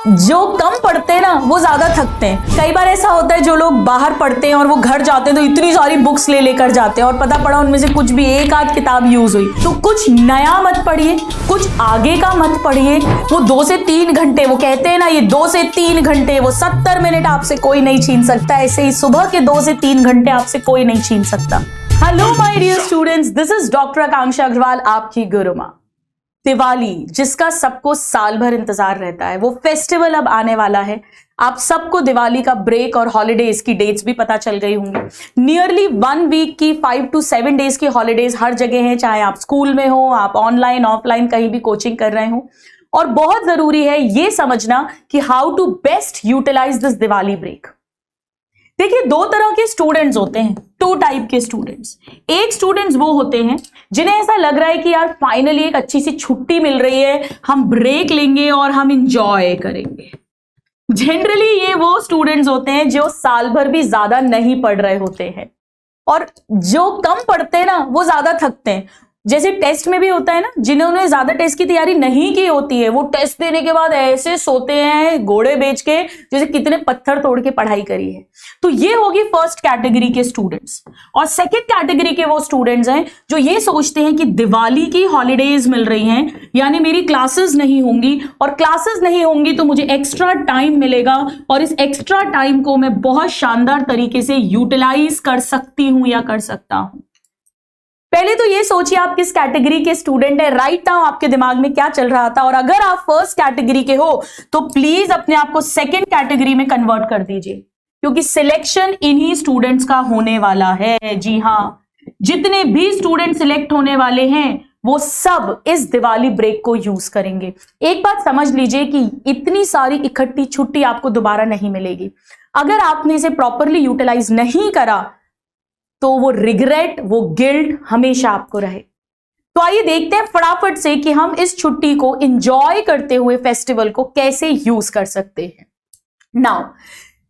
जो कम पढ़ते हैं ना वो ज्यादा थकते हैं। कई बार ऐसा होता है जो लोग बाहर पढ़ते हैं और वो घर जाते हैं तो इतनी सारी बुक्स ले लेकर जाते हैं और पता पड़ा उनमें से कुछ भी एक आध किताब यूज हुई। तो कुछ नया मत पढ़िए, कुछ आगे का मत पढ़िए। वो 2 से 3 घंटे, वो कहते हैं ना ये 2 से 3 घंटे, वो 70 मिनट आपसे कोई नहीं छीन सकता। ऐसे ही सुबह के 2 से 3 घंटे आपसे कोई नहीं छीन सकता। Hello my dear students, this is doctor Akanksha Agarwal, आपकी गुरु माँ। दिवाली, जिसका सबको साल भर इंतजार रहता है, वो फेस्टिवल अब आने वाला है। आप सबको दिवाली का ब्रेक और हॉलीडेज की डेट्स भी पता चल गई होंगी। नियरली 1 वीक की 5 to 7 डेज की हॉलीडेज हर जगह हैं, चाहे आप स्कूल में हो, आप ऑनलाइन ऑफलाइन कहीं भी कोचिंग कर रहे हो। और बहुत जरूरी है ये समझना कि how to best utilise this Diwali break. देखिए, 2 तरह के स्टूडेंट्स होते हैं, 2 टाइप के स्टूडेंट्स। एक स्टूडेंट्स वो होते हैं जिन्हें ऐसा लग रहा है कि यार फाइनली एक अच्छी सी छुट्टी मिल रही है, हम ब्रेक लेंगे और हम इंजॉय करेंगे। जनरली ये वो स्टूडेंट्स होते हैं जो साल भर भी ज्यादा नहीं पढ़ रहे होते हैं, और जो कम पढ़ते हैं ना वो ज्यादा थकते हैं। जैसे टेस्ट में भी होता है ना, जिन्होंने ज्यादा टेस्ट की तैयारी नहीं की होती है वो टेस्ट देने के बाद ऐसे सोते हैं घोड़े बेच के जैसे कितने पत्थर तोड़ के पढ़ाई करी है। तो ये होगी फर्स्ट कैटेगरी के स्टूडेंट्स। और सेकंड कैटेगरी के वो स्टूडेंट्स हैं जो ये सोचते हैं कि दिवाली की हॉलीडेज मिल रही हैं, यानी मेरी क्लासेस नहीं होंगी, और क्लासेस नहीं होंगी तो मुझे एक्स्ट्रा टाइम मिलेगा और इस एक्स्ट्रा टाइम को मैं बहुत शानदार तरीके से यूटिलाइज कर सकती हूं या कर सकता हूं। पहले तो ये सोचिए आप किस कैटेगरी के स्टूडेंट है। राइट नाउ आपके दिमाग में क्या चल रहा था, और अगर आप फर्स्ट कैटेगरी के हो तो प्लीज अपने आप को सेकंड कैटेगरी में कन्वर्ट कर दीजिए, क्योंकि सिलेक्शन इन्हीं स्टूडेंट्स का होने वाला है। जी हाँ, जितने भी स्टूडेंट सिलेक्ट होने वाले हैं वो सब इस दिवाली ब्रेक को यूज करेंगे। एक बात समझ लीजिए कि इतनी सारी इकट्ठी छुट्टी आपको दोबारा नहीं मिलेगी। अगर आपने इसे प्रॉपरली यूटिलाइज नहीं करा तो वो रिग्रेट, वो गिल्ट हमेशा आपको रहे। तो आइए देखते हैं फटाफट से कि हम इस छुट्टी को एंजॉय करते हुए फेस्टिवल को कैसे यूज कर सकते हैं। नाउ,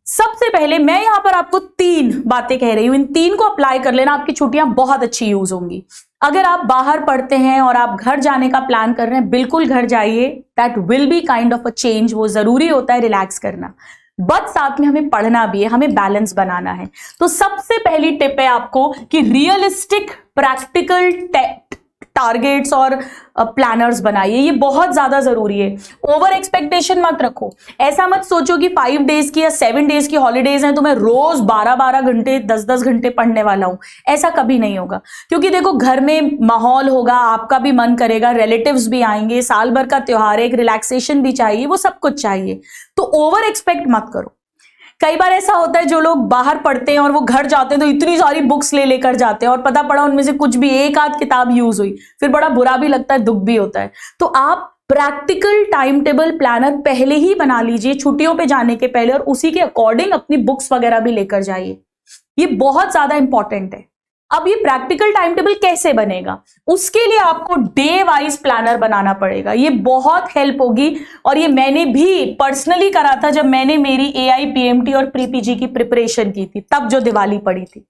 सबसे पहले मैं यहां पर आपको 3 बातें कह रही हूं, इन 3 को अप्लाई कर लेना, आपकी छुट्टियां बहुत अच्छी यूज होंगी। अगर आप बाहर पढ़ते हैं और आप घर जाने का प्लान कर रहे हैं, बिल्कुल घर जाइए, that will be kind of a change. वो जरूरी होता है रिलैक्स करना, बट साथ में हमें पढ़ना भी है, हमें बैलेंस बनाना है। तो सबसे पहली टिप है आपको कि रियलिस्टिक प्रैक्टिकल टारगेट्स और प्लानर्स बनाइए। ये बहुत ज्यादा जरूरी है। ओवर एक्सपेक्टेशन मत रखो। ऐसा मत सोचो कि 5 डेज की या 7 डेज की हॉलीडेज हैं तो मैं रोज 12-12 घंटे 10-10 घंटे पढ़ने वाला हूं। ऐसा कभी नहीं होगा, क्योंकि देखो घर में माहौल होगा, आपका भी मन करेगा, रिलेटिव्स भी आएंगे, साल भर का त्योहार है, एक रिलैक्सेशन भी चाहिए, वो सब कुछ चाहिए। तो ओवर एक्सपेक्ट मत करो। कई बार ऐसा होता है जो लोग बाहर पढ़ते हैं और वो घर जाते हैं तो इतनी सारी बुक्स ले लेकर जाते हैं और पता पड़ा उनमें से कुछ भी एक आध किताब यूज हुई, फिर बड़ा बुरा भी लगता है, दुख भी होता है। तो आप प्रैक्टिकल टाइम टेबल प्लानर पहले ही बना लीजिए छुट्टियों पे जाने के पहले, और उसी के अकॉर्डिंग अपनी बुक्स वगैरह भी लेकर जाइए। ये बहुत ज्यादा इंपॉर्टेंट है। अब ये प्रैक्टिकल टाइम टेबल कैसे बनेगा, उसके लिए आपको डे वाइज प्लानर बनाना पड़ेगा। ये बहुत हेल्प होगी, और ये मैंने भी पर्सनली करा था जब मैंने मेरी AI PMT और प्री PG की प्रिपरेशन की थी, तब जो दिवाली पड़ी थी।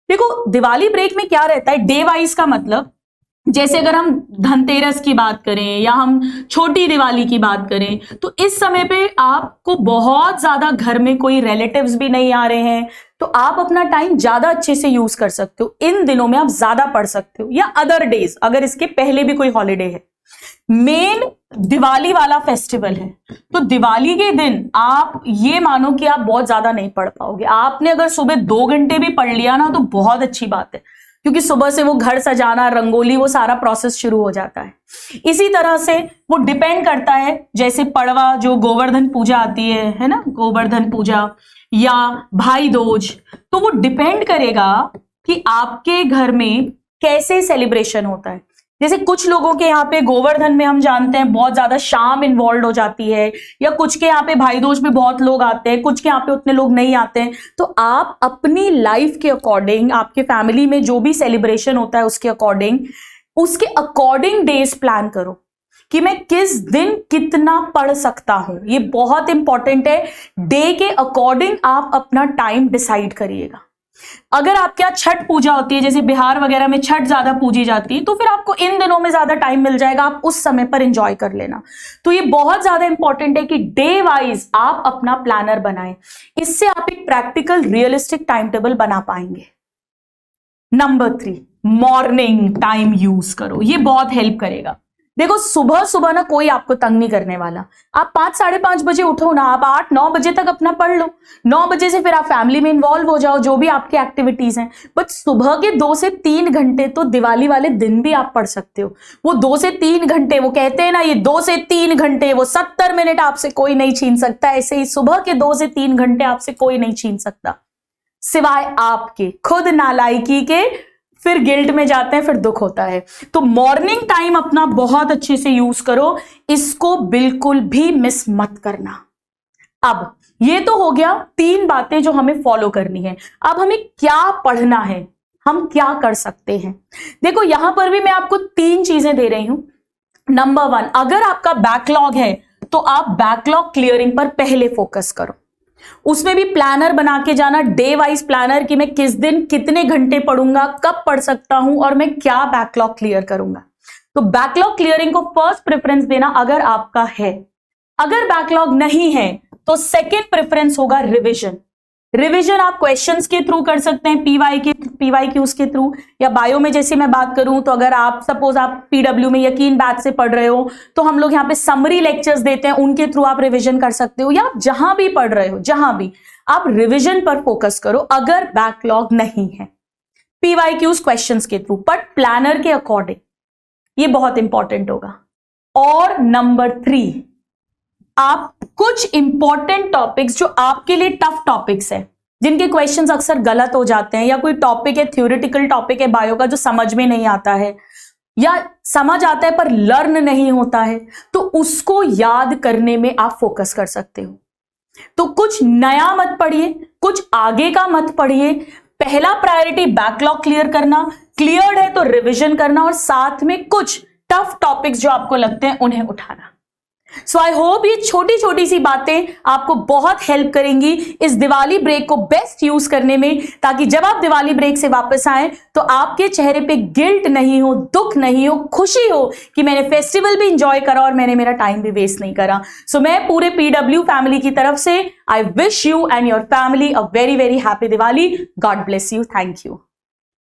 देखो, दिवाली ब्रेक में क्या रहता है, डे वाइज का मतलब, जैसे अगर हम धनतेरस की बात करें या हम छोटी दिवाली की बात करें, तो इस समय पे आपको बहुत ज्यादा घर में कोई रिलेटिव्स भी नहीं आ रहे हैं, तो आप अपना टाइम ज्यादा अच्छे से यूज कर सकते हो। इन दिनों में आप ज्यादा पढ़ सकते हो, या अदर डेज अगर इसके पहले भी कोई हॉलीडे है। मेन दिवाली वाला फेस्टिवल है, तो दिवाली के दिन आप ये मानो कि आप बहुत ज्यादा नहीं पढ़ पाओगे। आपने अगर सुबह 2 घंटे भी पढ़ लिया ना तो बहुत अच्छी बात है, क्योंकि सुबह से वो घर सजाना, रंगोली, वो सारा प्रोसेस शुरू हो जाता है। इसी तरह से वो डिपेंड करता है, जैसे पड़वा जो गोवर्धन पूजा आती है ना, गोवर्धन पूजा या भाई दूज, तो वो डिपेंड करेगा कि आपके घर में कैसे सेलिब्रेशन होता है। जैसे कुछ लोगों के यहाँ पे गोवर्धन में हम जानते हैं बहुत ज्यादा शाम इन्वॉल्व हो जाती है, या कुछ के यहाँ पे भाई दूज पे बहुत लोग आते हैं, कुछ के यहाँ पे उतने लोग नहीं आते हैं। तो आप अपनी लाइफ के अकॉर्डिंग, आपके फैमिली में जो भी सेलिब्रेशन होता है उसके अकॉर्डिंग डेज प्लान करो कि मैं किस दिन कितना पढ़ सकता हूं। ये बहुत इंपॉर्टेंट है। डे के अकॉर्डिंग आप अपना टाइम डिसाइड करिएगा। अगर आपके यहाँ छठ पूजा होती है, जैसे बिहार वगैरह में छठ ज्यादा पूजी जाती है, तो फिर आपको इन दिनों में ज्यादा टाइम मिल जाएगा, आप उस समय पर एंजॉय कर लेना। तो ये बहुत ज्यादा इंपॉर्टेंट है कि डे वाइज आप अपना प्लानर बनाएं, इससे आप एक प्रैक्टिकल रियलिस्टिक टाइम टेबल बना पाएंगे। नंबर 3, मॉर्निंग टाइम यूज करो, ये बहुत हेल्प करेगा। देखो सुबह सुबह ना कोई आपको तंग नहीं करने वाला, आप 5 साढ़े 5 बजे उठो ना, आप 8-9 बजे तक अपना पढ़ लो, 9 बजे से फिर आप फैमिली में इन्वॉल्व हो जाओ, जो भी आपकी एक्टिविटीज हैं। बट सुबह के 2 से 3 घंटे तो दिवाली वाले दिन भी आप पढ़ सकते हो। वो 2 से 3 घंटे, वो कहते हैं ना ये 2 से 3 घंटे, वो 70 मिनट आपसे कोई नहीं छीन सकता। ऐसे ही सुबह के 2 से 3 घंटे आपसे कोई नहीं छीन सकता, सिवाय आपके खुद नालायकी के। फिर गिल्ट में जाते हैं, फिर दुख होता है। तो मॉर्निंग टाइम अपना बहुत अच्छे से यूज करो, इसको बिल्कुल भी मिस मत करना। अब ये तो हो गया 3 बातें जो हमें फॉलो करनी है। अब हमें क्या पढ़ना है, हम क्या कर सकते हैं। देखो यहां पर भी मैं आपको 3 चीजें दे रही हूं। नंबर 1, अगर आपका बैकलॉग है तो आप बैकलॉग क्लियरिंग पर पहले फोकस करो। उसमें भी प्लानर बना के जाना, डे वाइज प्लानर, कि मैं किस दिन कितने घंटे पढ़ूंगा, कब पढ़ सकता हूं और मैं क्या बैकलॉग क्लियर करूंगा। तो बैकलॉग क्लियरिंग को फर्स्ट प्रेफरेंस देना अगर आपका है। अगर बैकलॉग नहीं है तो सेकेंड प्रेफरेंस होगा रिविजन। रिविजन आप क्वेश्चंस के थ्रू कर सकते हैं, पीवाईक्यूज के थ्रू, या बायो में जैसे मैं बात करूं तो अगर आप सपोज आप पीडब्ल्यू में यकीन बैच से पढ़ रहे हो तो हम लोग यहाँ पे समरी लेक्चर्स देते हैं, उनके थ्रू आप रिविजन कर सकते हो, या आप जहां भी पढ़ रहे हो, जहां भी आप रिविजन पर फोकस करो अगर बैकलॉग नहीं है। पीवाईक्यूज क्वेश्चंस के थ्रू, बट प्लानर के अकॉर्डिंग, ये बहुत इंपॉर्टेंट होगा। और नंबर 3, आप कुछ इंपॉर्टेंट टॉपिक्स जो आपके लिए टफ टॉपिक्स है, जिनके क्वेश्चंस अक्सर गलत हो जाते हैं, या कोई टॉपिक है, थ्योरेटिकल टॉपिक है बायो का जो समझ में नहीं आता है, या समझ आता है पर लर्न नहीं होता है, तो उसको याद करने में आप फोकस कर सकते हो। तो कुछ नया मत पढ़िए, कुछ आगे का मत पढ़िए। पहला प्रायोरिटी बैकलॉग क्लियर करना, क्लियर्ड है तो रिविजन करना, और साथ में कुछ टफ टॉपिक्स जो आपको लगते हैं उन्हें उठाना। सो आई होप ये छोटी छोटी सी बातें आपको बहुत हेल्प करेंगी इस दिवाली ब्रेक को बेस्ट यूज करने में, ताकि जब आप दिवाली ब्रेक से वापस आए तो आपके चेहरे पे गिल्ट नहीं हो, दुख नहीं हो, खुशी हो कि मैंने फेस्टिवल भी इंजॉय करा और मैंने मेरा टाइम भी वेस्ट नहीं करा। सो मैं पूरे पीडब्ल्यू फैमिली की तरफ से I wish you and your family a very very happy Diwali. God bless you. Thank you.